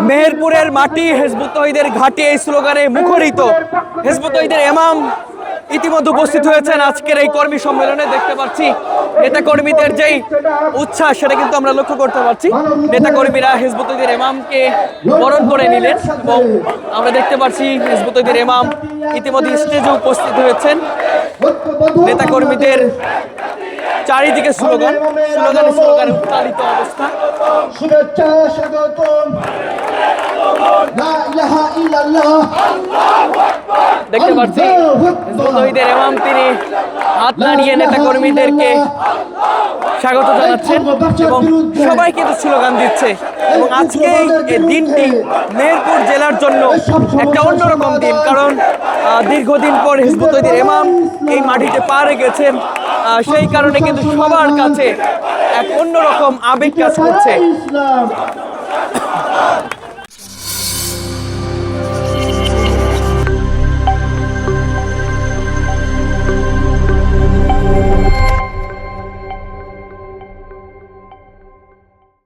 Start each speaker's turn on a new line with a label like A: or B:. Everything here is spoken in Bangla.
A: মেহেরপুরের মাটি হিজবুত তৌহিদের ঘাঁটি এই স্লোগানে মুখরিত। হিজবুত তৌহিদের ইমাম ইতিমধ্যে উপস্থিত হয়েছেন আজকের এই কর্মী সম্মেলনে। দেখতে পাচ্ছি নেতা কর্মীদের যেই উচ্ছ্বাস সেটা কিন্তু আমরা লক্ষ্য করতে পারছি। নেতা কর্মীরা হিজবুত তৌহিদের ইমামকে বরণ করে নিলেন এবং আমরা দেখতে পাচ্ছি হিজবুত তৌহিদের ইমাম ইতিমধ্যে স্টেজে উপস্থিত হয়েছেন। নেতা কর্মীদের চারিদিকে স্লোগান স্লোগানে উত্তালিত অবস্থা।
B: শুভেচ্ছা স্বাগতম। লা ইলাহা ইল্লাল্লাহ।
A: দেখতে পাচ্ছি হিজবুত তৌহিদের ইমাম তিনি হাত নাড়িয়ে নেতা কর্মীদেরকে স্বাগত জানাচ্ছেন এবং সবাই কিন্তু স্লোগান দিচ্ছে। এবং আজকে এই দিনটি মেহেরপুর জেলার জন্য একটা অন্যরকম দিন, কারণ দীর্ঘদিন পর হিজবুত তৌহিদের ইমাম এই মাটিতে পা রেখেছেন। সেই কারণে কিন্তু সবার কাছে এক অন্যরকম আবেগ কাজ করছে।